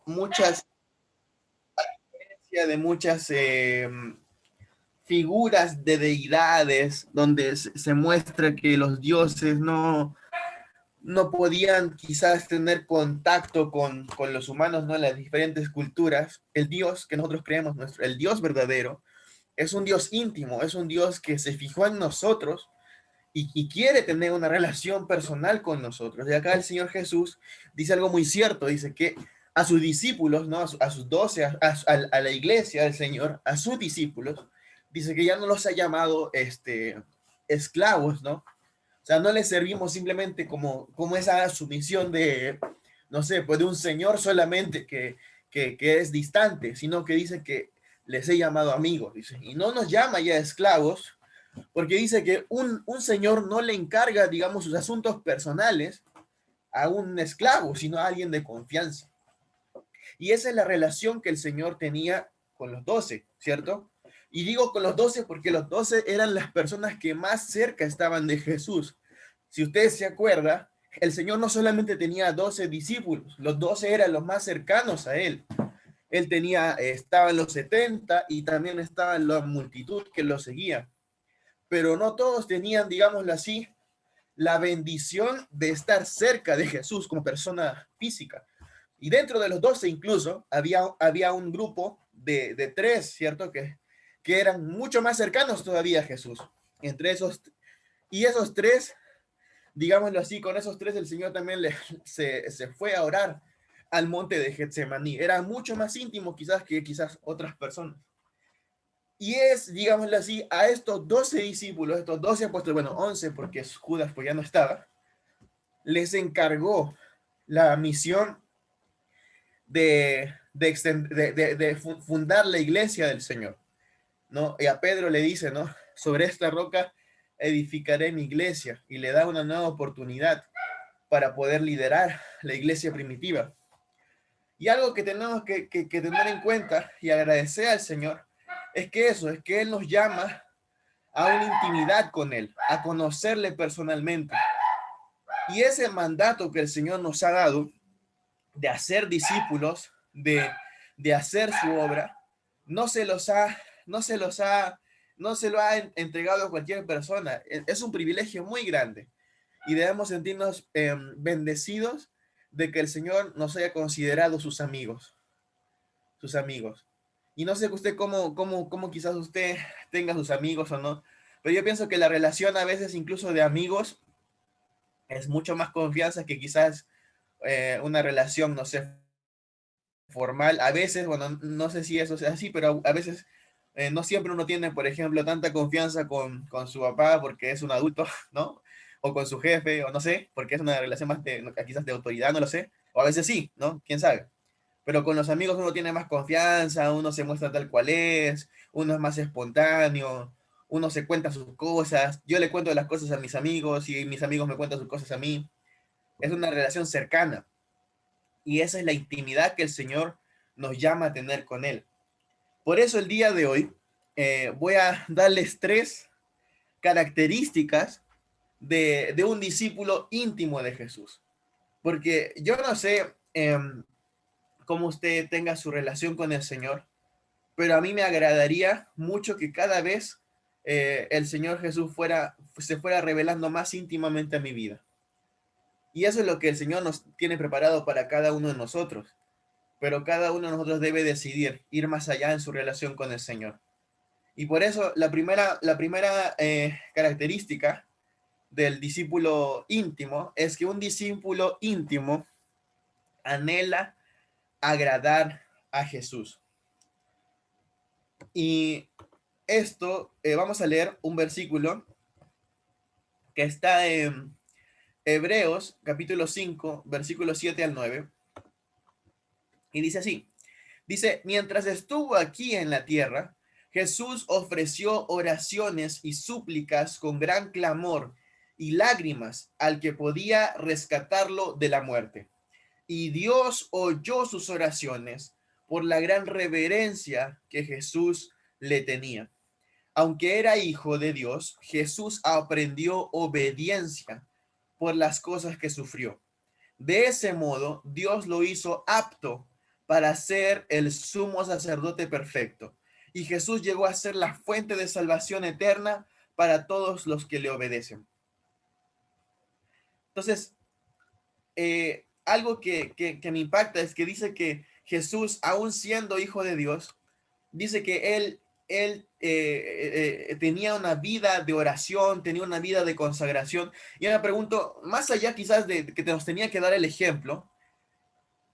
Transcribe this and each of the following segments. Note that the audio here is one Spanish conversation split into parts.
muchas, de muchas figuras de deidades donde se muestra que los dioses no podían quizás tener contacto con los humanos, ¿no? Las diferentes culturas. El Dios que nosotros creemos, el Dios verdadero, es un Dios íntimo, es un Dios que se fijó en nosotros y quiere tener una relación personal con nosotros. Y acá el Señor Jesús dice algo muy cierto, dice que a sus discípulos, ¿no? A sus 12, a la iglesia del Señor, a sus discípulos, dice que ya no los ha llamado esclavos, ¿no? O sea, no les servimos simplemente como esa sumisión de, no sé, pues de un señor solamente que es distante, sino que dice que les he llamado amigos, dice, y no nos llama ya esclavos, porque dice que un señor no le encarga, digamos, sus asuntos personales a un esclavo, sino a alguien de confianza. Y esa es la relación que el Señor tenía con los 12, ¿cierto? Y digo con los 12 porque los 12 eran las personas que más cerca estaban de Jesús. Si usted se acuerda, el Señor no solamente tenía 12 discípulos, los 12 eran los más cercanos a Él. Él tenía, estaban los 70 y también estaba la multitud que lo seguía. Pero no todos tenían, digámoslo así, la bendición de estar cerca de Jesús como persona física. Y dentro de los 12 incluso había un grupo de tres, ¿cierto? Que eran mucho más cercanos todavía a Jesús. Entre esos, y esos tres, digámoslo así, con esos tres el Señor también se fue a orar al monte de Getsemaní. Era mucho más íntimo quizás que quizás otras personas. Y es, digámoslo así, a estos 12 discípulos, estos 12 apóstoles, bueno, 11 porque Judas pues ya no estaba, les encargó la misión de fundar la iglesia del Señor, ¿no? Y a Pedro le dice, ¿no? Sobre esta roca edificaré mi iglesia y le da una nueva oportunidad para poder liderar la iglesia primitiva. Y algo que tenemos que tener en cuenta y agradecer al Señor es que eso, es que Él nos llama a una intimidad con Él, a conocerle personalmente. Y ese mandato que el Señor nos ha dado de hacer discípulos, de hacer su obra, no se los ha, no se los ha, no se lo ha entregado a cualquier persona. Es un privilegio muy grande y debemos sentirnos bendecidos de que el Señor nos haya considerado sus amigos, sus amigos. Y no sé usted cómo quizás usted tenga sus amigos o no, pero yo pienso que la relación a veces incluso de amigos es mucho más confianza que quizás una relación, no sé, formal. A veces, bueno, no sé si eso es así, pero a veces no siempre uno tiene, por ejemplo, tanta confianza con su papá porque es un adulto, ¿no? O con su jefe, o no sé, porque es una relación más de, quizás de autoridad, no lo sé. O a veces sí, ¿no? ¿Quién sabe? Pero con los amigos uno tiene más confianza, uno se muestra tal cual es, uno es más espontáneo, uno se cuenta sus cosas. Yo le cuento las cosas a mis amigos y mis amigos me cuentan sus cosas a mí. Es una relación cercana. Y esa es la intimidad que el Señor nos llama a tener con Él. Por eso el día de hoy voy a darles tres características de un discípulo íntimo de Jesús. Porque yo no sé cómo usted tenga su relación con el Señor, pero a mí me agradaría mucho que cada vez el Señor Jesús se fuera revelando más íntimamente a mi vida. Y eso es lo que el Señor nos tiene preparado para cada uno de nosotros. Pero cada uno de nosotros debe decidir ir más allá en su relación con el Señor. Y por eso la primera característica del discípulo íntimo es que un discípulo íntimo anhela agradar a Jesús. Y esto, vamos a leer un versículo que está en Hebreos capítulo 5, versículos 7 al 9, y dice así. Dice, mientras estuvo aquí en la tierra, Jesús ofreció oraciones y súplicas con gran clamor y lágrimas al que podía rescatarlo de la muerte. Y Dios oyó sus oraciones por la gran reverencia que Jesús le tenía. Aunque era hijo de Dios, Jesús aprendió obediencia por las cosas que sufrió. De ese modo, Dios lo hizo apto para ser el sumo sacerdote perfecto. Y Jesús llegó a ser la fuente de salvación eterna para todos los que le obedecen. Entonces, algo que me impacta es que dice que Jesús, aún siendo hijo de Dios, dice que él tenía una vida de oración, tenía una vida de consagración. Y me pregunto, más allá quizás de que nos tenía que dar el ejemplo,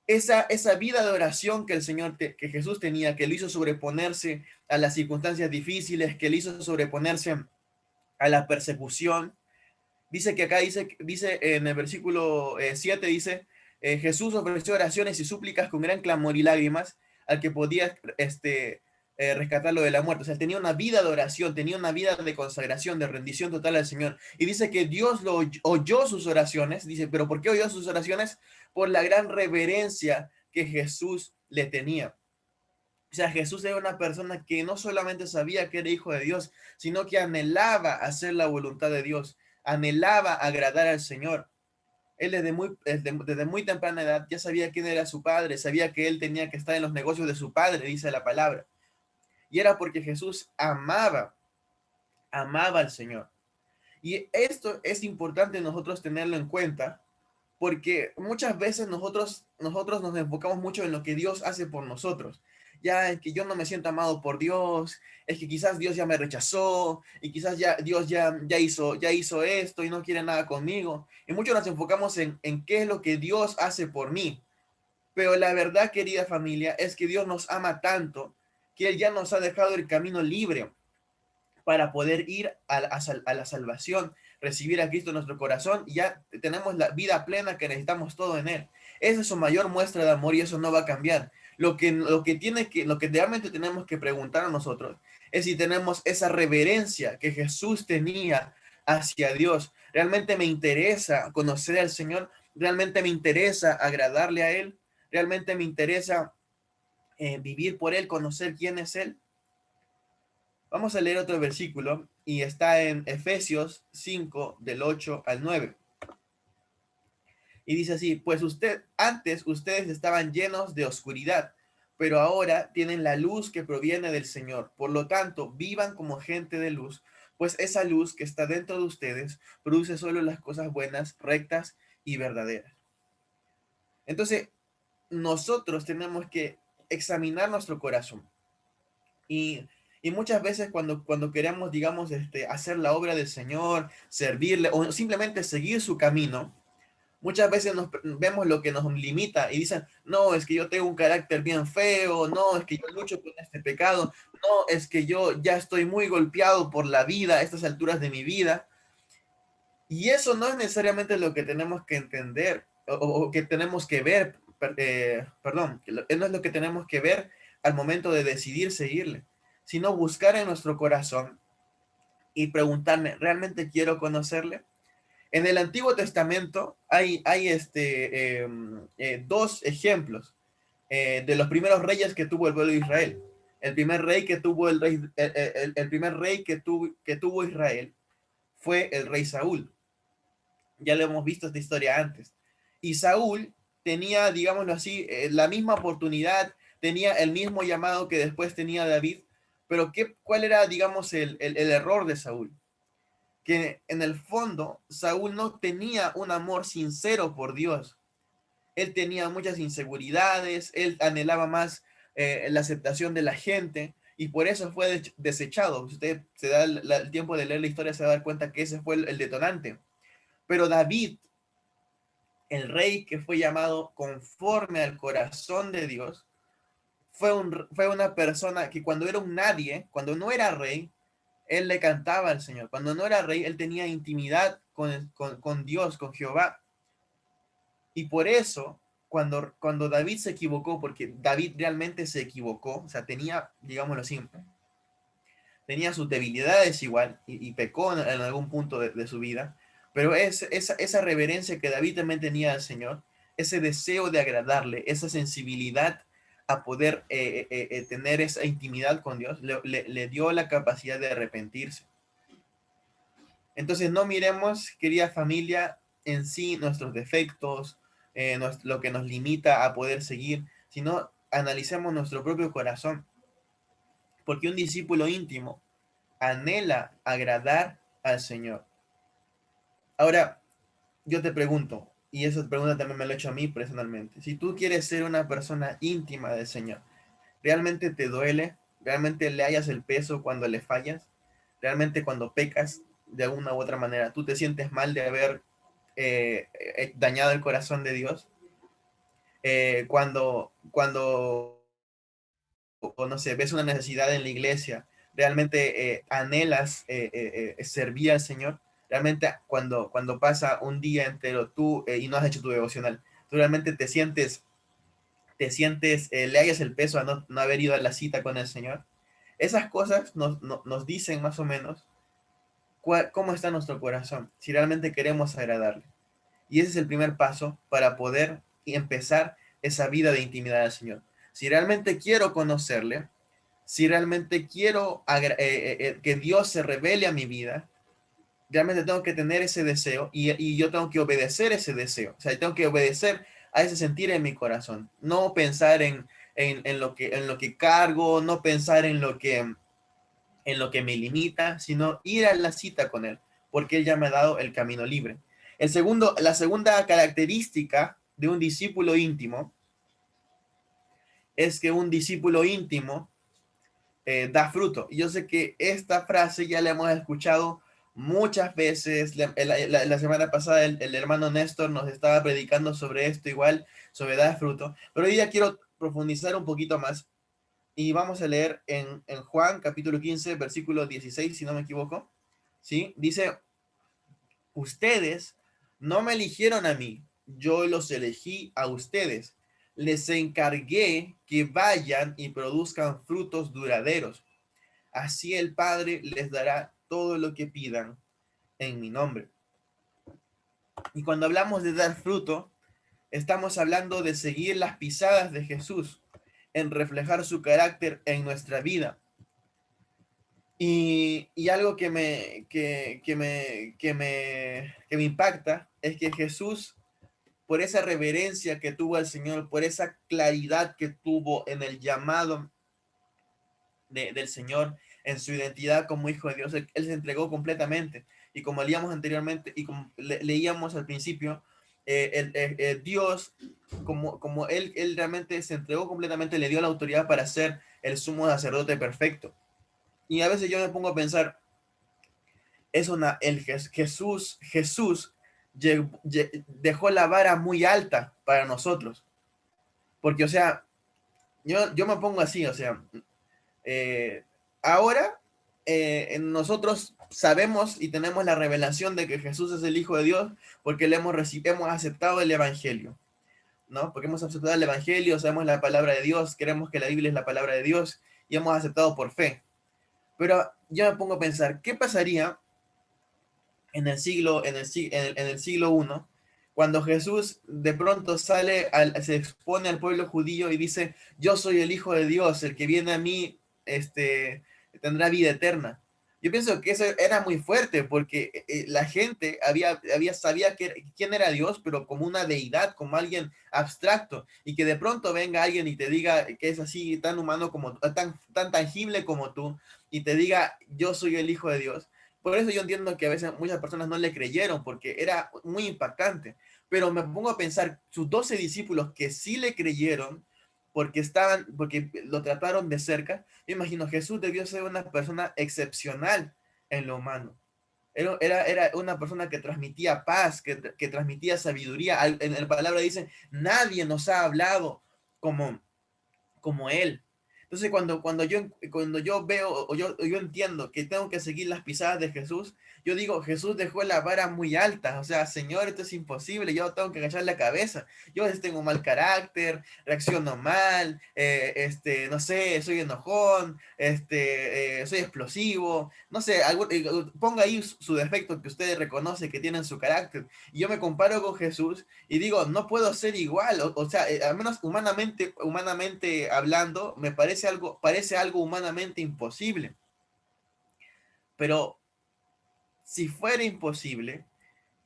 esa vida de oración que el Señor, que Jesús tenía, que le hizo sobreponerse a las circunstancias difíciles, que le hizo sobreponerse a la persecución. Dice que acá dice en el versículo 7, dice, Jesús ofreció oraciones y súplicas con gran clamor y lágrimas al que podía rescatarlo de la muerte. O sea, tenía una vida de oración, tenía una vida de consagración, de rendición total al Señor. Y dice que Dios oyó sus oraciones. Dice, pero ¿por qué oyó sus oraciones? Por la gran reverencia que Jesús le tenía. O sea, Jesús era una persona que no solamente sabía que era hijo de Dios, sino que anhelaba hacer la voluntad de Dios, anhelaba agradar al Señor. Él desde muy temprana edad ya sabía quién era su padre, sabía que él tenía que estar en los negocios de su padre, dice la palabra. Y era porque Jesús amaba al Señor. Y esto es importante nosotros tenerlo en cuenta, porque muchas veces nosotros nos enfocamos mucho en lo que Dios hace por nosotros. Ya es que yo no me siento amado por Dios, es que quizás Dios ya me rechazó y quizás ya Dios ya hizo esto y no quiere nada conmigo. Y muchos nos enfocamos en qué es lo que Dios hace por mí. Pero la verdad, querida familia, es que Dios nos ama tanto que Él ya nos ha dejado el camino libre para poder ir a la salvación, recibir a Cristo en nuestro corazón, y ya tenemos la vida plena que necesitamos todo en Él. Esa es su mayor muestra de amor y eso no va a cambiar. Lo que realmente tenemos que preguntar a nosotros es si tenemos esa reverencia que Jesús tenía hacia Dios. ¿Realmente me interesa conocer al Señor? ¿Realmente me interesa agradarle a Él? ¿Realmente me interesa vivir por Él, conocer quién es Él? Vamos a leer otro versículo y está en Efesios 5 del 8 al 9. Y dice así, pues antes ustedes estaban llenos de oscuridad, pero ahora tienen la luz que proviene del Señor. Por lo tanto, vivan como gente de luz, pues esa luz que está dentro de ustedes produce solo las cosas buenas, rectas y verdaderas. Entonces, nosotros tenemos que examinar nuestro corazón. Y, y muchas veces cuando queremos, digamos, hacer la obra del Señor, servirle o simplemente seguir su camino, muchas veces vemos lo que nos limita y dicen, no, es que yo tengo un carácter bien feo, no, es que yo lucho con este pecado, no, es que yo ya estoy muy golpeado por la vida a estas alturas de mi vida. Y eso no es necesariamente lo que tenemos que entender o que tenemos que ver, perdón, no es lo que tenemos que ver al momento de decidir seguirle, sino buscar en nuestro corazón y preguntarme, ¿realmente quiero conocerle? En el Antiguo Testamento hay dos ejemplos de los primeros reyes que tuvo el pueblo de Israel. El primer rey que tuvo el primer rey que tuvo Israel fue el rey Saúl. Ya lo hemos visto esta historia antes. Y Saúl tenía, digámoslo así, la misma oportunidad, tenía el mismo llamado que después tenía David, pero ¿cuál era, digamos, el error de Saúl? Que en el fondo Saúl no tenía un amor sincero por Dios. Él tenía muchas inseguridades, él anhelaba más la aceptación de la gente y por eso fue desechado. Si usted se da el tiempo de leer la historia, se va a dar cuenta que ese fue el detonante. Pero David, el rey que fue llamado conforme al corazón de Dios, fue una persona que cuando era un nadie, cuando no era rey, él le cantaba al Señor. Cuando no era rey, él tenía intimidad con Dios, con Jehová. Y por eso, cuando David se equivocó, porque David realmente se equivocó, o sea, tenía, digámoslo así, tenía sus debilidades igual y pecó en algún punto de su vida, pero esa reverencia que David también tenía al Señor, ese deseo de agradarle, esa sensibilidad a poder tener esa intimidad con Dios, le dio la capacidad de arrepentirse. Entonces no miremos, querida familia, en sí nuestros defectos, lo que nos limita a poder seguir, sino analicemos nuestro propio corazón, porque un discípulo íntimo anhela agradar al Señor. Ahora, yo te pregunto, y esa pregunta también me lo he hecho a mí personalmente, si tú quieres ser una persona íntima del Señor, ¿realmente te duele? ¿Realmente le hallas el peso cuando le fallas? ¿Realmente cuando pecas de alguna u otra manera, tú te sientes mal de haber dañado el corazón de Dios? Cuando o no sé, ves una necesidad en la iglesia, realmente anhelas servir al Señor, realmente cuando pasa un día entero tú y no has hecho tu devocional, tú realmente le hayas el peso a no haber ido a la cita con el Señor. Esas cosas nos dicen más o menos cómo está nuestro corazón, si realmente queremos agradarle. Y ese es el primer paso para poder empezar esa vida de intimidad al Señor. Si realmente quiero conocerle, si realmente quiero que Dios se revele a mi vida, realmente tengo que tener ese deseo y yo tengo que obedecer ese deseo. O sea, tengo que obedecer a ese sentir en mi corazón. No pensar en lo que cargo, no pensar en lo que me limita, sino ir a la cita con Él, porque Él ya me ha dado el camino libre. La segunda característica de un discípulo íntimo es que un discípulo íntimo da fruto. Y yo sé que esta frase ya la hemos escuchado muchas veces. La semana pasada el hermano Néstor nos estaba predicando sobre esto igual, sobre dar fruto. Pero hoy ya quiero profundizar un poquito más y vamos a leer en Juan capítulo 15, versículo 16, si no me equivoco. ¿Sí? Dice, ustedes no me eligieron a mí, yo los elegí a ustedes. Les encargué que vayan y produzcan frutos duraderos. Así el Padre les dará todo lo que pidan en mi nombre. Y cuando hablamos de dar fruto, estamos hablando de seguir las pisadas de Jesús, en reflejar su carácter en nuestra vida. Y algo que me impacta es que Jesús, por esa reverencia que tuvo al Señor, por esa claridad que tuvo en el llamado del Señor, en su identidad como hijo de Dios, él se entregó completamente. Y como leíamos anteriormente y como leíamos al principio, Dios, como él realmente se entregó completamente, le dio la autoridad para ser el sumo sacerdote perfecto. Y a veces yo me pongo a pensar, Jesús dejó la vara muy alta para nosotros. Porque, o sea, yo me pongo así, o sea, eh, ahora nosotros sabemos y tenemos la revelación de que Jesús es el Hijo de Dios porque hemos aceptado el Evangelio, ¿no? Porque hemos aceptado el Evangelio, sabemos la palabra de Dios, creemos que la Biblia es la palabra de Dios y hemos aceptado por fe. Pero yo me pongo a pensar, ¿qué pasaría en el siglo I, cuando Jesús de pronto se expone al pueblo judío y dice, yo soy el Hijo de Dios, el que viene a mí tendrá vida eterna? Yo pienso que eso era muy fuerte porque la gente sabía quién era Dios, pero como una deidad, como alguien abstracto, y que de pronto venga alguien y te diga que es así, tan humano como, tan tangible como tú, y te diga, yo soy el Hijo de Dios. Por eso yo entiendo que a veces muchas personas no le creyeron, porque era muy impactante. Pero me pongo a pensar, sus 12 discípulos que sí le creyeron, porque lo trataron de cerca, yo imagino, Jesús debió ser una persona excepcional en lo humano. Era una persona que transmitía paz, que transmitía sabiduría. En la palabra dice, nadie nos ha hablado como, como él. Entonces, cuando yo veo o yo entiendo que tengo que seguir las pisadas de Jesús, yo digo, Jesús dejó la vara muy alta. O sea, Señor, esto es imposible, yo tengo que agachar la cabeza. Yo a veces tengo mal carácter, reacciono mal, no sé, soy enojón, soy explosivo, no sé, ponga ahí su defecto que usted reconoce que tiene en su carácter. Y yo me comparo con Jesús y digo, no puedo ser igual, o sea, al menos humanamente hablando, parece algo humanamente imposible. Pero si fuera imposible,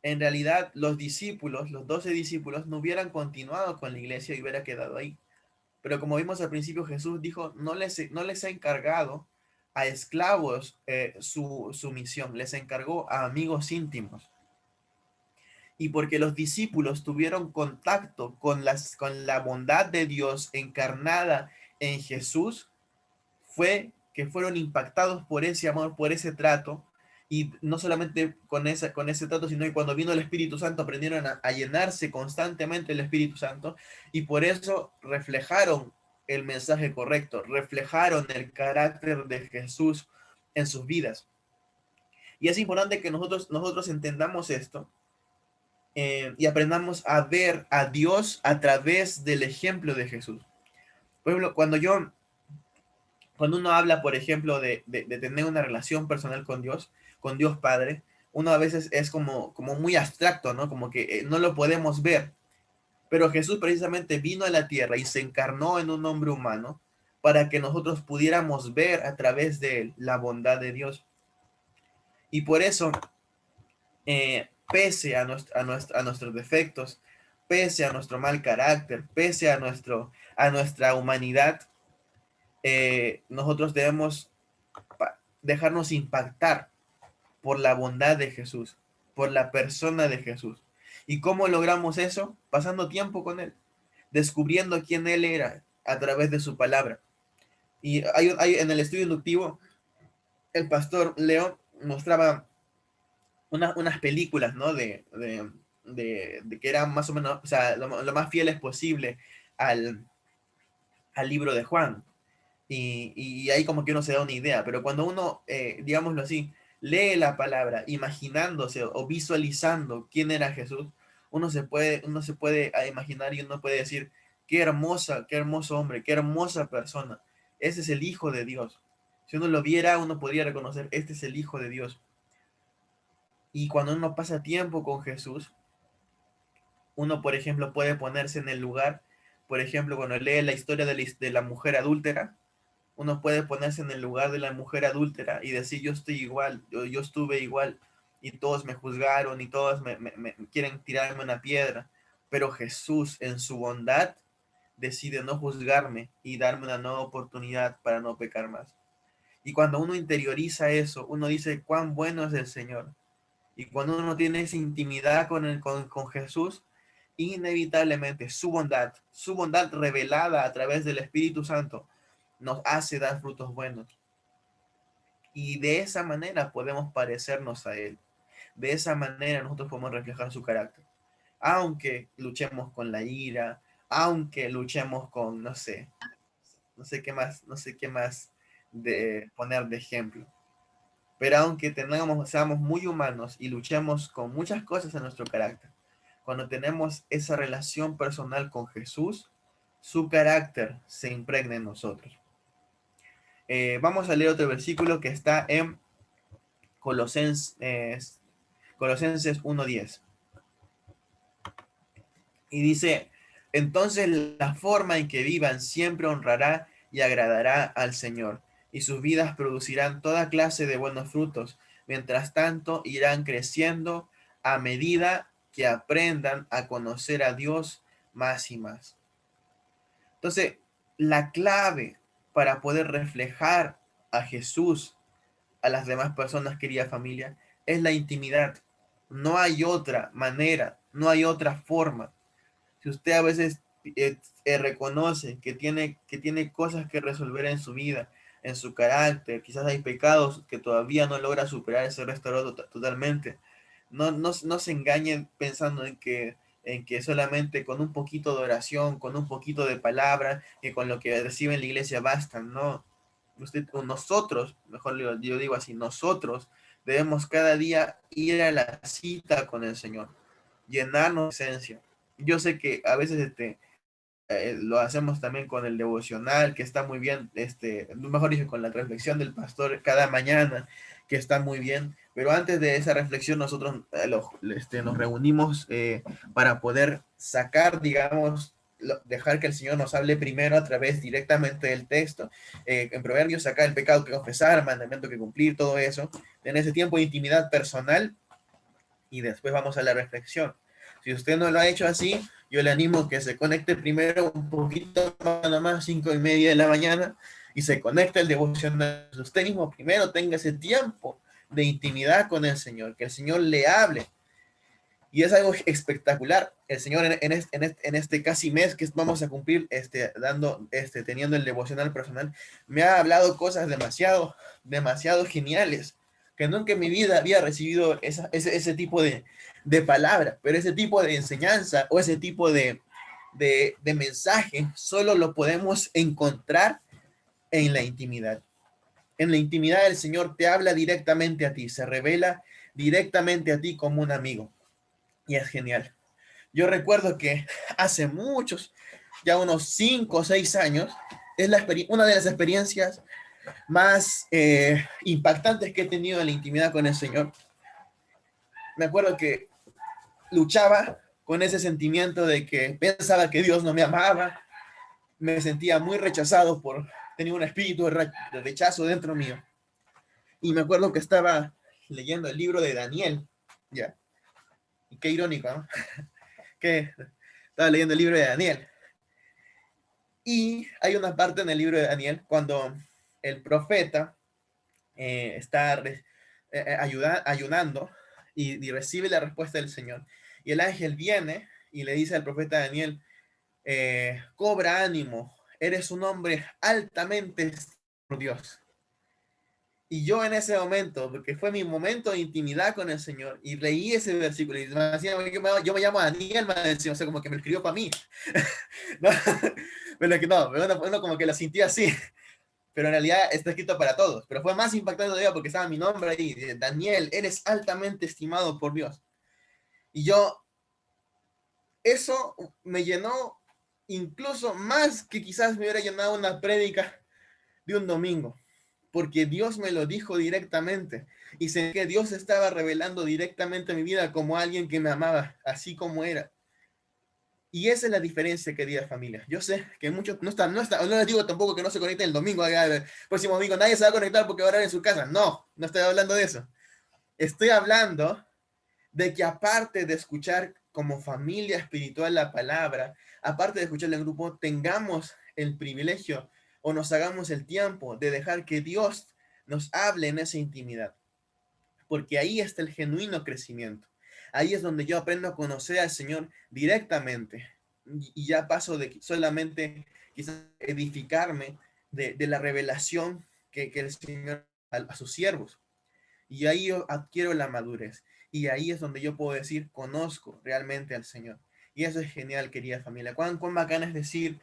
en realidad los 12 discípulos, no hubieran continuado con la iglesia y hubiera quedado ahí. Pero como vimos al principio, Jesús dijo, no les ha encargado a esclavos su misión, les encargó a amigos íntimos. Y porque los discípulos tuvieron contacto con la bondad de Dios encarnada en Jesús, fue que fueron impactados por ese amor, por ese trato, y no solamente con ese trato, sino que cuando vino el Espíritu Santo aprendieron a llenarse constantemente el Espíritu Santo, y por eso reflejaron el mensaje correcto, reflejaron el carácter de Jesús en sus vidas. Y es importante que nosotros entendamos esto, y aprendamos a ver a Dios a través del ejemplo de Jesús. Por ejemplo, cuando uno habla, por ejemplo, de tener una relación personal con Dios Padre, uno a veces es como muy abstracto, ¿no? Como que no lo podemos ver. Pero Jesús precisamente vino a la tierra y se encarnó en un hombre humano para que nosotros pudiéramos ver a través de él la bondad de Dios. Y por eso, pese a nuestros defectos, pese a nuestro mal carácter, pese a nuestra humanidad, nosotros debemos dejarnos impactar por la bondad de Jesús, por la persona de Jesús. ¿Y cómo logramos eso? Pasando tiempo con Él, descubriendo quién Él era a través de su palabra. Y en el estudio inductivo, el pastor Leo mostraba unas películas, ¿no? De que eran más o menos, o sea, lo más fieles posible al, al libro de Juan. Y ahí como que uno se da una idea, pero cuando uno, digámoslo así, lee la palabra imaginándose o visualizando quién era Jesús, uno se puede imaginar y uno puede decir, qué hermosa, qué hermoso hombre, qué hermosa persona. Ese es el Hijo de Dios. Si uno lo viera, uno podría reconocer, este es el Hijo de Dios. Y cuando uno pasa tiempo con Jesús, uno, por ejemplo, puede ponerse en el lugar, por ejemplo, cuando lee la historia de la mujer adúltera, uno puede ponerse en el lugar de la mujer adúltera y decir, yo estoy igual, yo estuve igual, y todos me juzgaron y todos me quieren tirarme una piedra, pero Jesús en su bondad decide no juzgarme y darme una nueva oportunidad para no pecar más. Y cuando uno interioriza eso, uno dice, cuán bueno es el Señor. Y cuando uno tiene esa intimidad con Jesús, inevitablemente su bondad revelada a través del Espíritu Santo, nos hace dar frutos buenos. Y de esa manera podemos parecernos a Él. De esa manera nosotros podemos reflejar su carácter. Aunque luchemos con la ira, aunque luchemos con, no sé qué más de poner de ejemplo. Pero aunque seamos muy humanos y luchemos con muchas cosas en nuestro carácter, cuando tenemos esa relación personal con Jesús, su carácter se impregna en nosotros. Vamos a leer otro versículo que está en Colosenses 1:10. Y dice, entonces la forma en que vivan siempre honrará y agradará al Señor, y sus vidas producirán toda clase de buenos frutos. Mientras tanto, irán creciendo a medida que aprendan a conocer a Dios más y más. Entonces, la clave para poder reflejar a Jesús a las demás personas, querida familia, es la intimidad. No hay otra manera, no hay otra forma. Si usted a veces reconoce que tiene cosas que resolver en su vida, en su carácter, quizás hay pecados que todavía no logra superar, ese restaurado totalmente. No se engañen pensando en que solamente con un poquito de oración, con un poquito de palabra, que con lo que recibe en la iglesia bastan. No, nosotros, mejor yo digo así, nosotros debemos cada día ir a la cita con el Señor, llenarnos de esencia. Yo sé que a veces lo hacemos también con el devocional, que está muy bien, mejor dicho, con la reflexión del pastor cada mañana, que está muy bien, pero antes de esa reflexión nosotros nos reunimos para poder sacar, digamos, dejar que el Señor nos hable primero a través directamente del texto, en Proverbios, sacar el pecado que confesar, el mandamiento que cumplir, todo eso, en ese tiempo de intimidad personal, y después vamos a la reflexión. Si usted no lo ha hecho así, yo le animo que se conecte primero un poquito más, nada más 5:30 de la mañana, y se conecta el devocional. Usted mismo primero tenga ese tiempo de intimidad con el Señor, que el Señor le hable. Y es algo espectacular. El Señor en este casi mes que vamos a cumplir, teniendo el devocional personal, me ha hablado cosas demasiado geniales, que nunca en mi vida había recibido ese tipo de palabra, pero ese tipo de enseñanza o ese tipo de mensaje solo lo podemos encontrar en la intimidad. En la intimidad el Señor te habla directamente a ti, se revela directamente a ti como un amigo. Y es genial. Yo recuerdo que hace muchos, ya unos 5 o 6 años, es una de las experiencias más impactantes que he tenido en la intimidad con el Señor. Me acuerdo que luchaba con ese sentimiento de que pensaba que Dios no me amaba, me sentía muy rechazado tenía un espíritu de rechazo dentro mío. Y me acuerdo que estaba leyendo el libro de Daniel, ya, y qué irónico, ¿no? Que estaba leyendo el libro de Daniel. Y hay una parte en el libro de Daniel cuando el profeta está ayunando y recibe la respuesta del Señor. Y el ángel viene y le dice al profeta Daniel, cobra ánimo, eres un hombre altamente estimado por Dios. Y yo en ese momento, porque fue mi momento de intimidad con el Señor, y leí ese versículo, y me decía, yo me llamo Daniel, me decía, o sea, como que me escribió para mí. No, pero que no, uno como que lo sintió así, pero en realidad está escrito para todos. Pero fue más impactante todavía porque estaba mi nombre ahí, Daniel, eres altamente estimado por Dios. Y eso me llenó incluso más que quizás me hubiera llenado una prédica de un domingo, porque Dios me lo dijo directamente y sé que Dios estaba revelando directamente mi vida como alguien que me amaba, así como era. Y esa es la diferencia, querida familia. Yo sé que muchos no les digo tampoco que no se conecten el domingo, el próximo domingo nadie se va a conectar porque va a orar en su casa. No estoy hablando de eso. Estoy hablando de que aparte de escuchar como familia espiritual la palabra, aparte de escuchar el grupo, tengamos el privilegio o nos hagamos el tiempo de dejar que Dios nos hable en esa intimidad, porque ahí está el genuino crecimiento. Ahí es donde yo aprendo a conocer al Señor directamente y ya paso de solamente quizás edificarme de la revelación que el Señor a sus siervos. Y ahí yo adquiero la madurez. Y ahí es donde yo puedo decir, conozco realmente al Señor. Y eso es genial, querida familia. Cuán bacán es decir,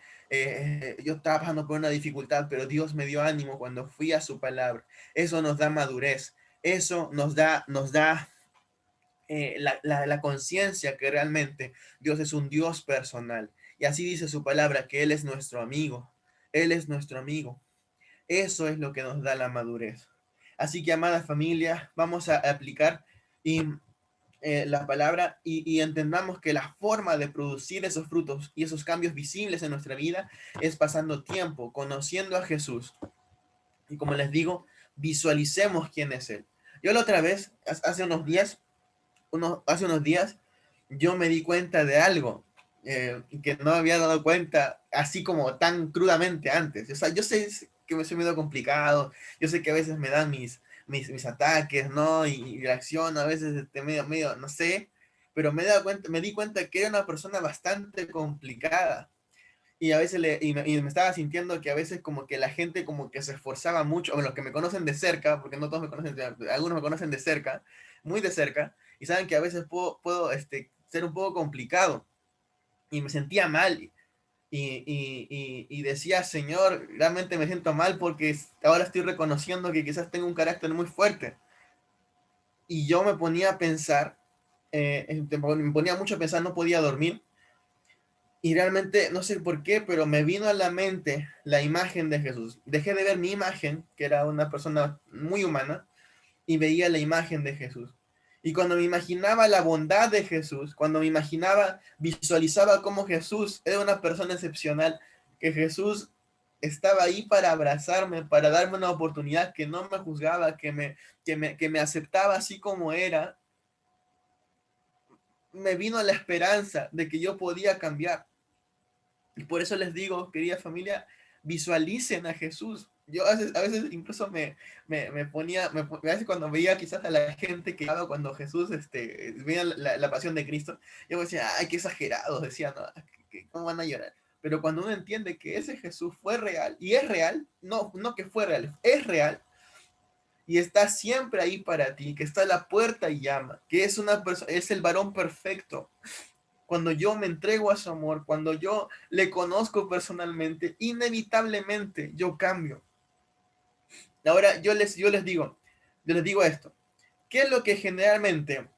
yo estaba pasando por una dificultad, pero Dios me dio ánimo cuando fui a su palabra. Eso nos da madurez. Eso nos da la conciencia que realmente Dios es un Dios personal. Y así dice su palabra, que Él es nuestro amigo. Él es nuestro amigo. Eso es lo que nos da la madurez. Así que, amada familia, vamos a aplicar la palabra y entendamos que la forma de producir esos frutos y esos cambios visibles en nuestra vida es pasando tiempo, conociendo a Jesús. Y como les digo, visualicemos quién es Él. Yo la otra vez, hace unos días, yo me di cuenta de algo que no había dado cuenta así como tan crudamente antes. O sea, yo sé que me soy medio complicado, yo sé que a veces me dan mis ataques, ¿no? Y reacciono a veces medio, no sé, pero me di cuenta que era una persona bastante complicada. Y a veces y me estaba sintiendo que a veces como que la gente como que se esforzaba mucho, o los que me conocen de cerca, porque no todos me conocen, algunos me conocen de cerca, muy de cerca, y saben que a veces puedo ser un poco complicado. Y me sentía mal. Y decía, Señor, realmente me siento mal porque ahora estoy reconociendo que quizás tengo un carácter muy fuerte. Y yo me ponía a pensar, me ponía mucho a pensar, no podía dormir. Y realmente, no sé por qué, pero me vino a la mente la imagen de Jesús. Dejé de ver mi imagen, que era una persona muy humana, y veía la imagen de Jesús. Y cuando me imaginaba la bondad de Jesús, cuando me imaginaba, visualizaba cómo Jesús era una persona excepcional, que Jesús estaba ahí para abrazarme, para darme una oportunidad, que no me juzgaba, que me aceptaba así como era, me vino la esperanza de que yo podía cambiar. Y por eso les digo, querida familia, visualicen a Jesús. Yo a veces incluso me ponía, a veces cuando veía quizás a la gente que hablaba cuando Jesús veía la pasión de Cristo, yo decía, ay, qué exagerados, decía, no, ¿cómo van a llorar? Pero cuando uno entiende que ese Jesús fue real, y es real, no que fue real, es real, y está siempre ahí para ti, que está a la puerta y llama, que es una persona, es el varón perfecto. Cuando yo me entrego a su amor, cuando yo le conozco personalmente, inevitablemente yo cambio. Ahora yo les digo esto. ¿Qué es lo que generalmente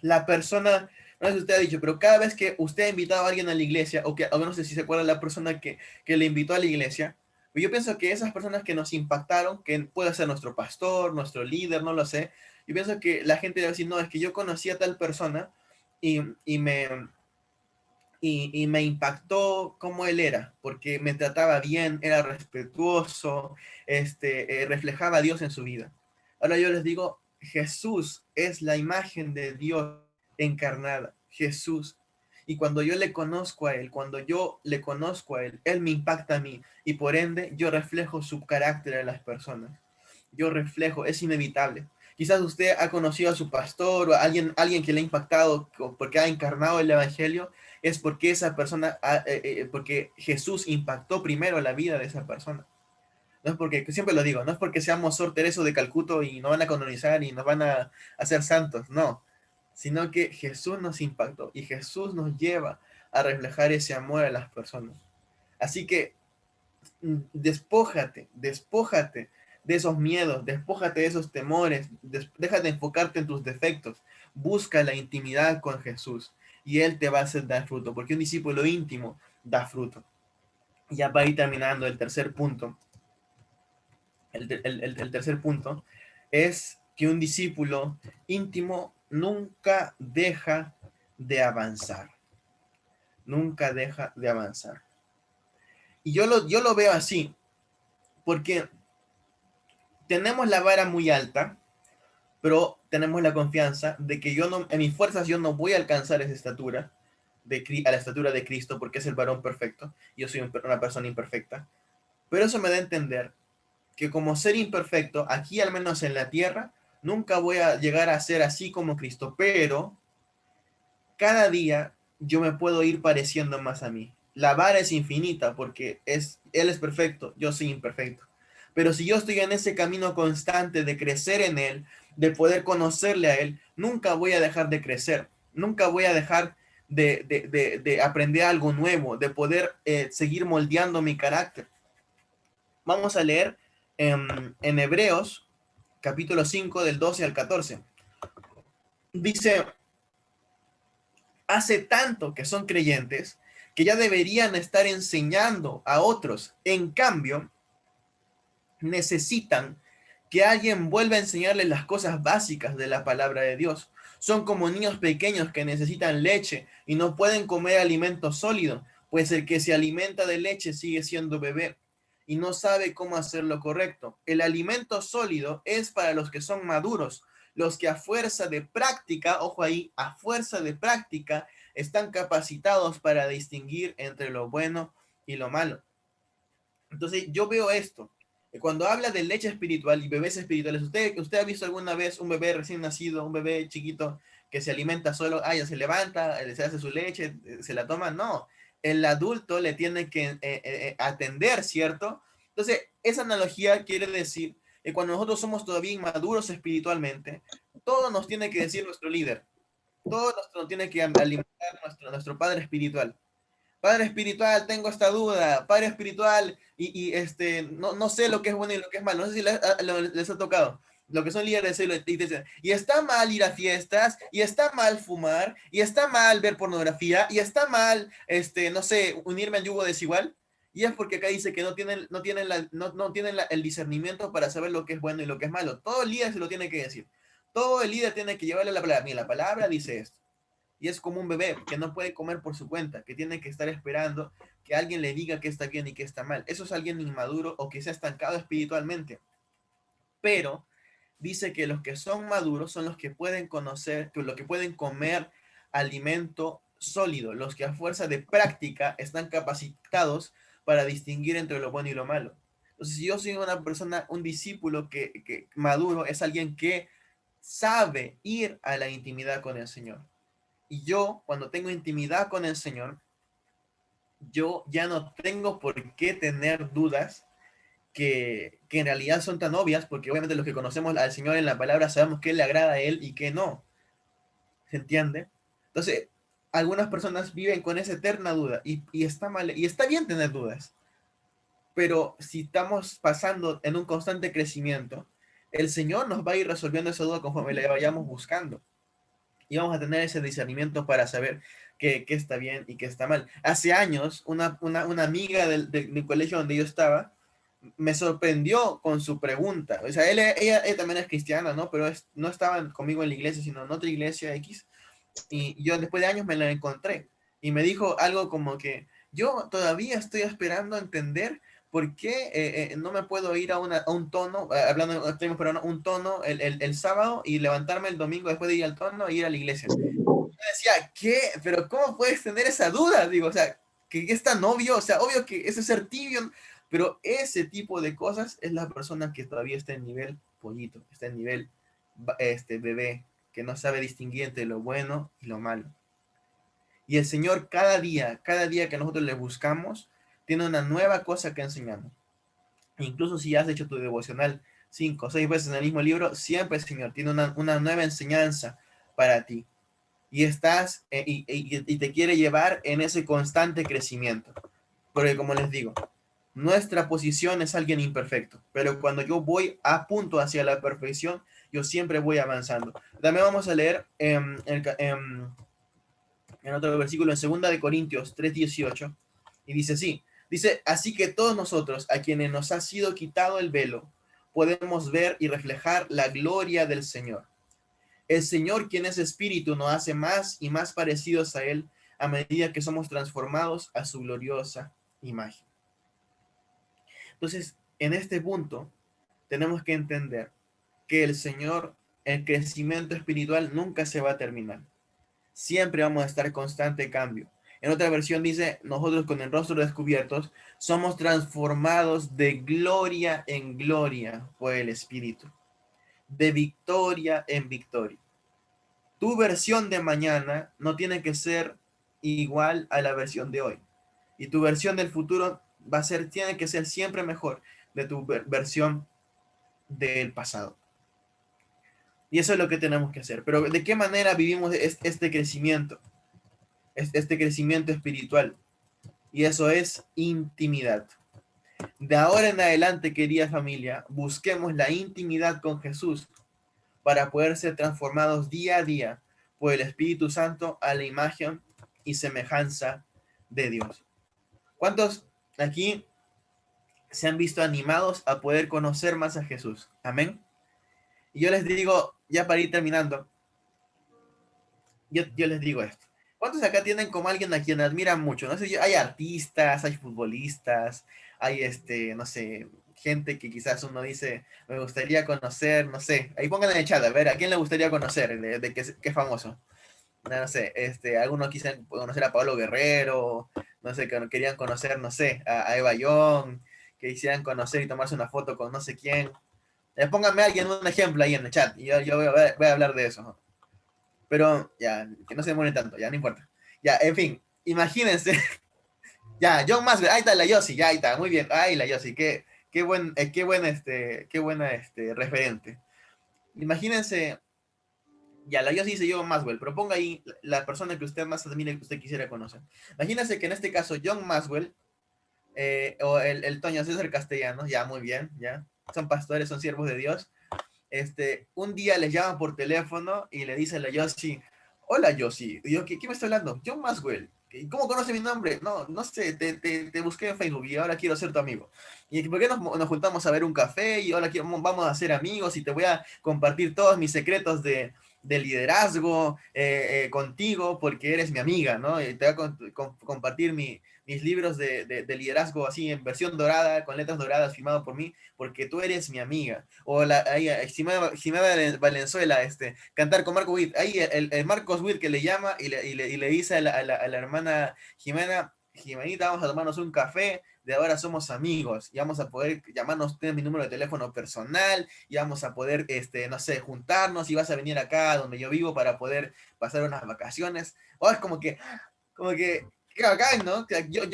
la persona, no sé si usted ha dicho, pero cada vez que usted ha invitado a alguien a la iglesia, o no sé si se acuerda la persona que le invitó a la iglesia, yo pienso que esas personas que nos impactaron, que puede ser nuestro pastor, nuestro líder, no lo sé, yo pienso que la gente debe decir, no, es que yo conocí a tal persona y, y me, y me impactó cómo él era, porque me trataba bien, era respetuoso, reflejaba a Dios en su vida. Ahora yo les digo, Jesús es la imagen de Dios encarnada, Jesús. Y cuando yo le conozco a Él, cuando yo le conozco a Él, Él me impacta a mí y por ende yo reflejo su carácter a las personas. Yo reflejo, es inevitable. Quizás usted ha conocido a su pastor o a alguien que le ha impactado porque ha encarnado el Evangelio, es porque esa persona, porque Jesús impactó primero la vida de esa persona. No es porque, siempre lo digo, no es porque seamos Sor Teresa de Calcuto y nos van a canonizar y nos van a hacer santos, no, sino que Jesús nos impactó y Jesús nos lleva a reflejar ese amor a las personas. Así que despójate de esos miedos, despójate de esos temores, déjate de enfocarte en tus defectos, busca la intimidad con Jesús y Él te va a hacer dar fruto, porque un discípulo íntimo da fruto. Y ya para ir terminando, el tercer punto, el tercer punto es que un discípulo íntimo nunca deja de avanzar, nunca deja de avanzar. Y yo lo veo así, porque tenemos la vara muy alta, pero tenemos la confianza de que yo no, en mis fuerzas yo no voy a alcanzar esa estatura, a la estatura de Cristo, porque es el varón perfecto, yo soy una persona imperfecta, pero eso me da a entender que como ser imperfecto, aquí al menos en la tierra, nunca voy a llegar a ser así como Cristo, pero cada día yo me puedo ir pareciendo más a mí. La vara es infinita porque Él es perfecto, yo soy imperfecto. Pero si yo estoy en ese camino constante de crecer en Él, de poder conocerle a Él, nunca voy a dejar de crecer, nunca voy a dejar de aprender algo nuevo, de poder seguir moldeando mi carácter. Vamos a leer en Hebreos capítulo 5 del 12 al 14. Dice, hace tanto que son creyentes que ya deberían estar enseñando a otros. En cambio, necesitan que alguien vuelva a enseñarles las cosas básicas de la palabra de Dios. Son como niños pequeños que necesitan leche y no pueden comer alimento sólido, pues el que se alimenta de leche sigue siendo bebé y no sabe cómo hacer lo correcto. El alimento sólido es para los que son maduros, los que a fuerza de práctica, ojo ahí, a fuerza de práctica, están capacitados para distinguir entre lo bueno y lo malo. Entonces yo veo esto. Cuando habla de leche espiritual y bebés espirituales, ¿usted ha visto alguna vez un bebé recién nacido, un bebé chiquito que se alimenta solo, ya se levanta, se hace su leche, se la toma? No, el adulto le tiene que atender, ¿cierto? Entonces, esa analogía quiere decir que cuando nosotros somos todavía inmaduros espiritualmente, todo nos tiene que decir nuestro líder, todo nos tiene que alimentar nuestro padre espiritual. Padre espiritual, tengo esta duda. Padre espiritual, no sé lo que es bueno y lo que es malo. No sé si les ha tocado. Lo que son líderes de célula y dicen, y está mal ir a fiestas, y está mal fumar, y está mal ver pornografía, y está mal, no sé, unirme al yugo desigual. Y es porque acá dice que no tienen el discernimiento para saber lo que es bueno y lo que es malo. Todo el líder se lo tiene que decir. Todo el líder tiene que llevarle la palabra. Mira, la palabra dice esto. Y es como un bebé que no puede comer por su cuenta, que tiene que estar esperando que alguien le diga qué está bien y qué está mal. Eso es alguien inmaduro o que se ha estancado espiritualmente. Pero dice que los que son maduros son los que pueden conocer, que los que pueden comer alimento sólido, los que a fuerza de práctica están capacitados para distinguir entre lo bueno y lo malo. Entonces, si yo soy una persona, un discípulo que maduro, es alguien que sabe ir a la intimidad con el Señor. Y yo, cuando tengo intimidad con el Señor, yo ya no tengo por qué tener dudas que en realidad son tan obvias, porque obviamente los que conocemos al Señor en la palabra sabemos qué le agrada a Él y qué no. ¿Se entiende? Entonces, algunas personas viven con esa eterna duda y está mal, y está bien tener dudas, pero si estamos pasando en un constante crecimiento, el Señor nos va a ir resolviendo esa duda conforme le vayamos buscando. Y vamos a tener ese discernimiento para saber qué está bien y qué está mal. Hace años, una amiga del colegio donde yo estaba me sorprendió con su pregunta. O sea, ella también es cristiana, ¿no? Pero no estaba conmigo en la iglesia, sino en otra iglesia X. Y yo después de años me la encontré. Y me dijo algo como que yo todavía estoy esperando entender por qué no me puedo ir a un tono, hablando de temas peruanos, un tono el sábado y levantarme el domingo después de ir al tono e ir a la iglesia. Yo decía, ¿qué? ¿Pero cómo puedes tener esa duda? Digo, o sea, que es tan obvio, o sea, obvio que ese es ser tibio, pero ese tipo de cosas es la persona que todavía está en nivel pollito, está en nivel bebé, que no sabe distinguir entre lo bueno y lo malo. Y el Señor cada día que nosotros le buscamos, tiene una nueva cosa que enseñarnos. E incluso si has hecho tu devocional 5 o 6 veces en el mismo libro, siempre el Señor tiene una nueva enseñanza para ti. Y estás y te quiere llevar en ese constante crecimiento. Porque como les digo, nuestra posición es alguien imperfecto, pero cuando yo voy a punto hacia la perfección, yo siempre voy avanzando. También vamos a leer en otro versículo, en 2 Corintios 3:18, y dice así, dice, así que todos nosotros, a quienes nos ha sido quitado el velo, podemos ver y reflejar la gloria del Señor. El Señor, quien es espíritu, nos hace más y más parecidos a Él a medida que somos transformados a su gloriosa imagen. Entonces, en este punto, tenemos que entender que el Señor, el crecimiento espiritual nunca se va a terminar. Siempre vamos a estar en constante cambio. En otra versión dice, nosotros con el rostro descubiertos somos transformados de gloria en gloria por el Espíritu, de victoria en victoria. Tu versión de mañana no tiene que ser igual a la versión de hoy. Y tu versión del futuro tiene que ser siempre mejor de tu versión del pasado. Y eso es lo que tenemos que hacer. Pero ¿de qué manera vivimos este crecimiento? Este crecimiento espiritual. Y eso es intimidad. De ahora en adelante, querida familia, busquemos la intimidad con Jesús para poder ser transformados día a día por el Espíritu Santo a la imagen y semejanza de Dios. ¿Cuántos aquí se han visto animados a poder conocer más a Jesús? Amén. Y yo les digo, ya para ir terminando, yo les digo esto. ¿Cuántos acá tienen como alguien a quien admiran mucho? No sé, hay artistas, hay futbolistas, hay no sé, gente que quizás uno dice, me gustaría conocer, no sé, ahí pongan en el chat, a ver, ¿a quién le gustaría conocer? ¿De qué famoso? No sé, algunos quisieran conocer a Pablo Guerrero, no sé, que querían conocer, no sé, a Eva Young, que quisieran conocer y tomarse una foto con no sé quién. Pónganme a alguien un ejemplo ahí en el chat, y yo voy a hablar de eso. Pero ya, que no se demore tanto, ya no importa. Ya, en fin, imagínense. Ya, John Maxwell, ahí está la Yossi, ya ahí está, muy bien. Ahí la Yossi, qué buena referente. Imagínense, ya la Yossi dice John Maxwell, pero ponga ahí la persona que usted más admira que usted quisiera conocer. Imagínense que en este caso John Maxwell o el Toño César Castellanos, ya muy bien, ya. Son pastores, son siervos de Dios. Un día les llama por teléfono y le dice a la Yossi, hola Yossi, y yo, ¿qué me está hablando? John Maxwell. ¿Cómo conoce mi nombre? No, no sé, te busqué en Facebook y ahora quiero ser tu amigo. ¿Y por qué nos juntamos a ver un café y ahora vamos a ser amigos y te voy a compartir todos mis secretos de liderazgo contigo porque eres mi amiga, ¿no? Y te voy a compartir mis libros de liderazgo así en versión dorada, con letras doradas, firmado por mí, porque tú eres mi amiga. O la ahí, Jimena Valenzuela, cantar con Marco Witt. Ahí el Marcos Witt que le llama y le dice a la hermana Jimena, Jimenita, vamos a tomarnos un café, de ahora somos amigos, y vamos a poder llamarnos, tienes mi número de teléfono personal, y vamos a poder, no sé, juntarnos, y vas a venir acá donde yo vivo para poder pasar unas vacaciones. O es como que, qué bacán, ¿no? Que yo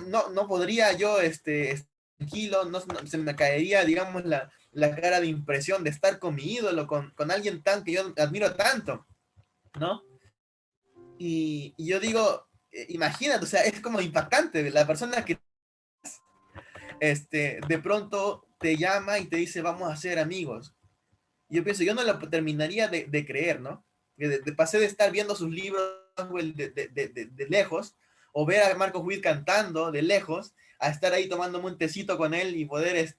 no podría, tranquilo, se me caería, digamos, la cara de impresión de estar con mi ídolo, con alguien tan que yo admiro tanto, ¿no? Y yo digo, imagínate, o sea, es como impactante, la persona que de pronto te llama y te dice, vamos a ser amigos. Y yo pienso, yo no lo terminaría de creer, ¿no? Pasé de estar viendo sus libros de lejos, o ver a Marcos Witt cantando de lejos, a estar ahí tomando un tecito con él y poder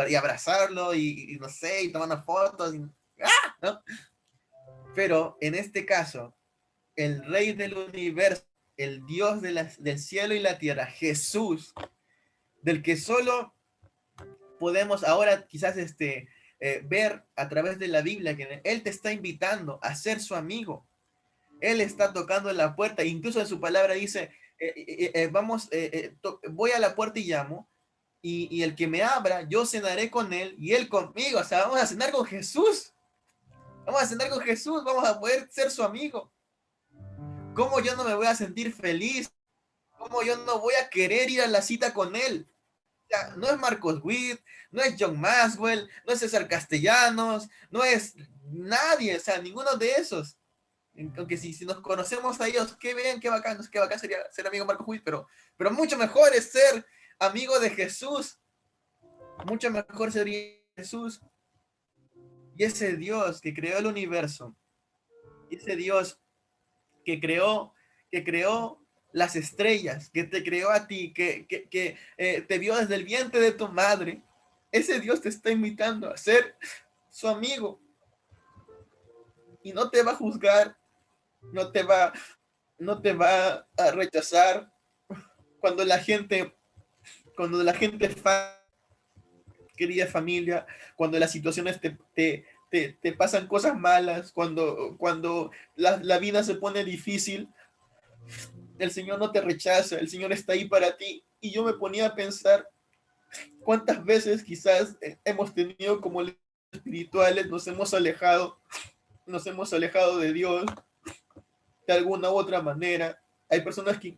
y abrazarlo y no sé, y tomando fotos, ¡ah! ¿No? Pero en este caso, el rey del universo, el Dios del cielo y la tierra, Jesús, del que solo podemos ahora quizás ver a través de la Biblia que Él te está invitando a ser su amigo. Él está tocando en la puerta, incluso en su palabra dice, voy a la puerta y llamo, y el que me abra, yo cenaré con él y él conmigo. O sea, vamos a cenar con Jesús. Vamos a cenar con Jesús, vamos a poder ser su amigo. ¿Cómo yo no me voy a sentir feliz? ¿Cómo yo no voy a querer ir a la cita con él? Sea, no es Marcos Witt, no es John Maxwell, no es César Castellanos, no es nadie, o sea, ninguno de esos. Aunque si nos conocemos a ellos, qué bien, qué bacán sería ser amigo de Marcos Witt, pero mucho mejor es ser amigo de Jesús, mucho mejor sería Jesús y ese Dios que creó el universo, y ese Dios que creó las estrellas, que te creó a ti, que te vio desde el vientre de tu madre. Ese Dios te está invitando a ser su amigo y no te va a juzgar, no te va, no te va a rechazar cuando cuando la gente querida familia, cuando las situaciones te pasan cosas malas, cuando la vida se pone difícil, el Señor no te rechaza, el Señor está ahí para ti. Y yo me ponía a pensar cuántas veces quizás hemos tenido como espirituales, nos hemos alejado de Dios de alguna u otra manera. Hay personas que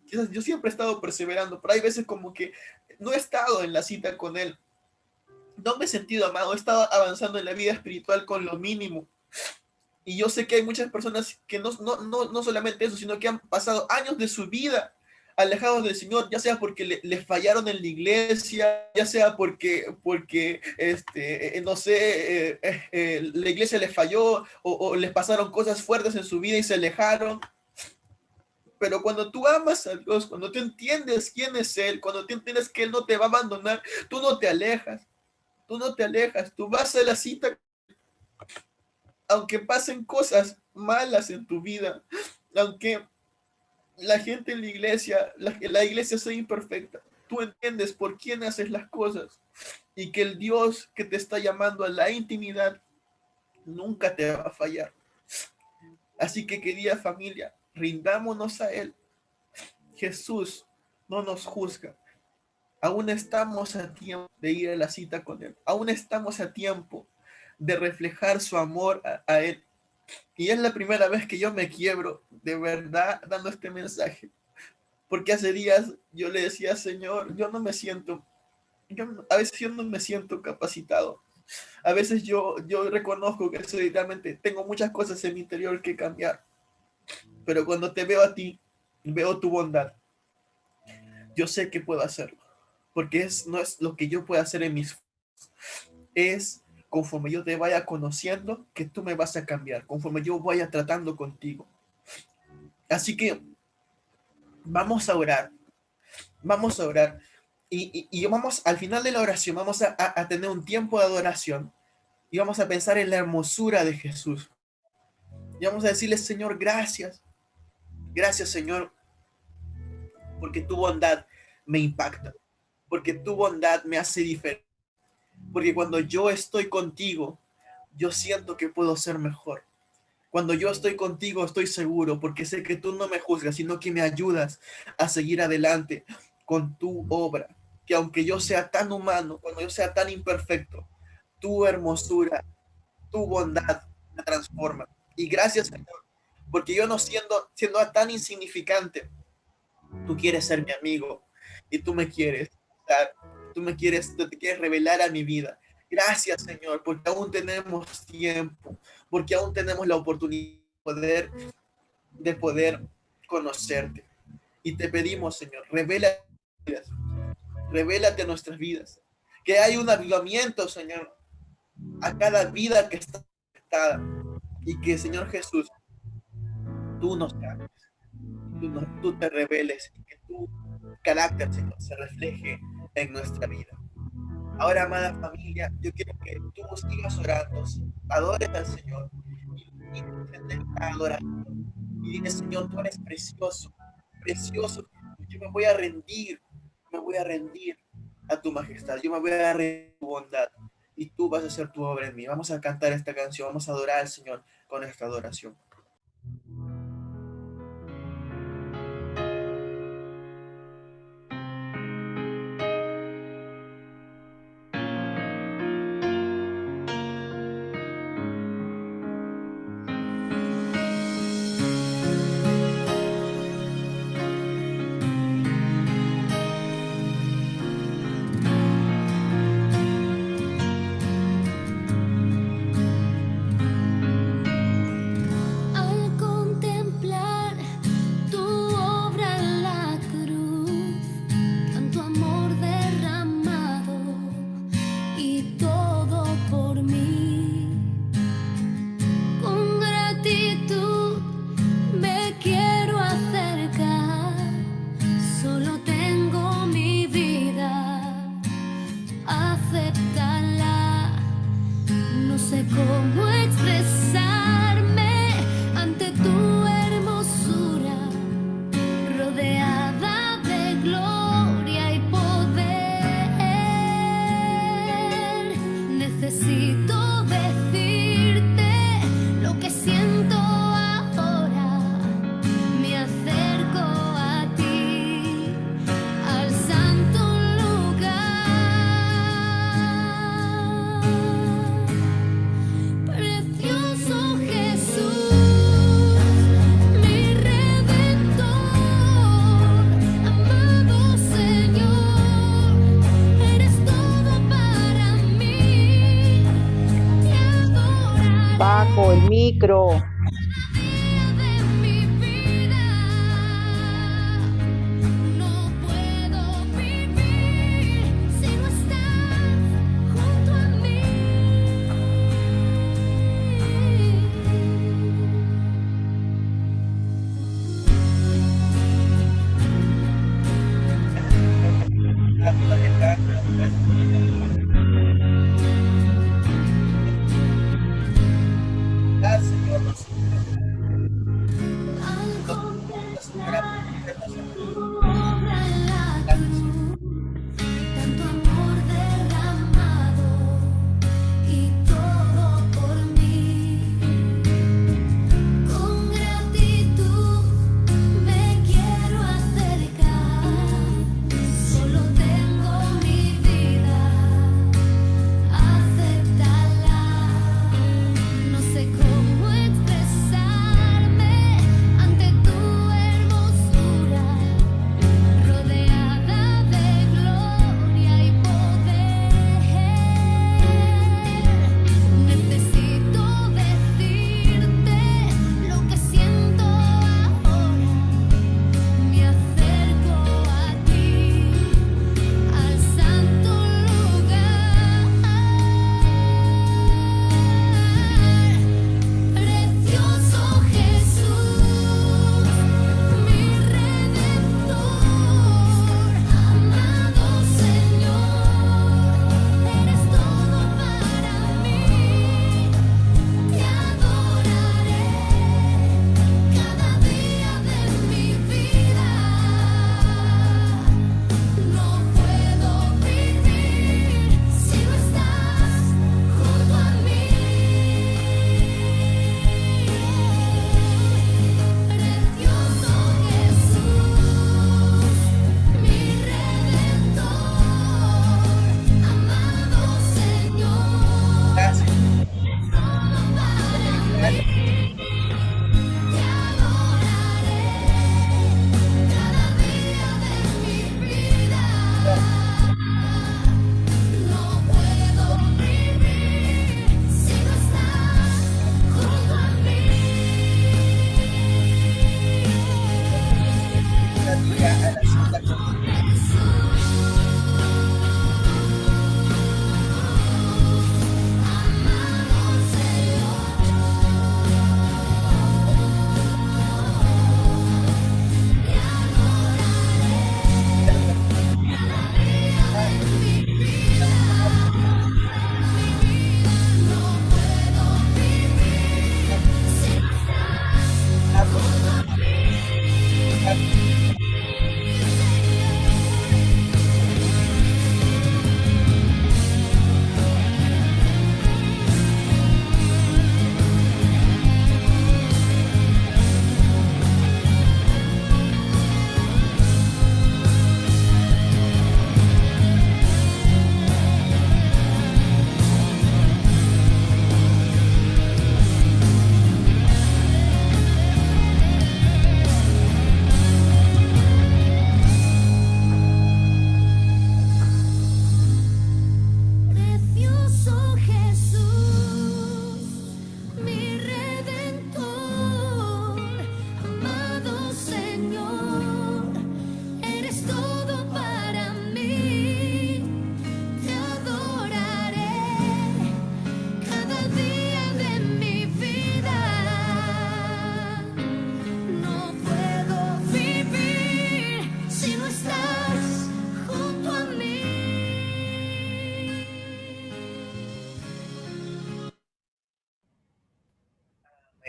quizás yo siempre he estado perseverando, pero hay veces como que no he estado en la cita con Él. No me he sentido amado, he estado avanzando en la vida espiritual con lo mínimo. Y yo sé que hay muchas personas que no solamente eso, sino que han pasado años de su vida alejados del Señor, ya sea porque le fallaron en la iglesia, ya sea porque no sé, la iglesia les falló o les pasaron cosas fuertes en su vida y se alejaron. Pero cuando tú amas a Dios, cuando tú entiendes quién es Él, cuando tú entiendes que Él no te va a abandonar, tú no te alejas, tú no te alejas, tú vas a la cita aunque pasen cosas malas en tu vida, aunque la gente en la iglesia, la iglesia sea imperfecta, tú entiendes por quién haces las cosas y que el Dios que te está llamando a la intimidad nunca te va a fallar. Así que querida familia, rindámonos a Él. Jesús no nos juzga. Aún estamos a tiempo de ir a la cita con Él. Aún estamos a tiempo de reflejar su amor a Él. Y es la primera vez que yo me quiebro de verdad dando este mensaje. Porque hace días yo le decía, Señor, yo no me siento, a veces yo no me siento capacitado. A veces yo reconozco que soy, realmente tengo muchas cosas en mi interior que cambiar. Pero cuando te veo a ti, veo tu bondad. Yo sé que puedo hacerlo. Porque no es lo que yo pueda hacer en mis... Es conforme yo te vaya conociendo que tú me vas a cambiar. Conforme yo vaya tratando contigo. Así que vamos a orar. Vamos a orar. Y vamos, al final de la oración, vamos a tener un tiempo de adoración y vamos a pensar en la hermosura de Jesús. Y vamos a decirle, Señor, gracias. Gracias, Señor, porque tu bondad me impacta, porque tu bondad me hace diferente, porque cuando yo estoy contigo, yo siento que puedo ser mejor. Cuando yo estoy contigo, estoy seguro, porque sé que tú no me juzgas, sino que me ayudas a seguir adelante con tu obra. Que aunque yo sea tan humano, cuando yo sea tan imperfecto, tu hermosura, tu bondad me transforma. Y gracias, Señor, porque yo no siendo tan insignificante, tú quieres ser mi amigo y tú me quieres dar, tú te quieres revelar a mi vida. Gracias, Señor, porque aún tenemos tiempo, porque aún tenemos la oportunidad de poder conocerte. Y te pedimos, Señor, revélate a nuestras vidas. Que hay un avivamiento, Señor, a cada vida que está afectada. Y que, Señor Jesús, tú nos cambies, tú te reveles, y que tu carácter, Señor, se refleje en nuestra vida. Ahora, amada familia, yo quiero que tú sigas orando, adores al Señor y adoración. Y dile, Señor, tú eres precioso, precioso. Yo me voy a rendir a tu majestad, yo me voy a rendir a tu bondad y tú vas a hacer tu obra en mí. Vamos a cantar esta canción, vamos a adorar al Señor con esta adoración. Bajo el micro. Señor, nos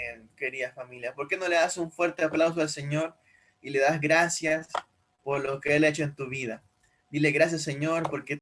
Amén, querida familia. ¿Por qué no le das un fuerte aplauso al Señor y le das gracias por lo que Él ha hecho en tu vida? Dile gracias, Señor, porque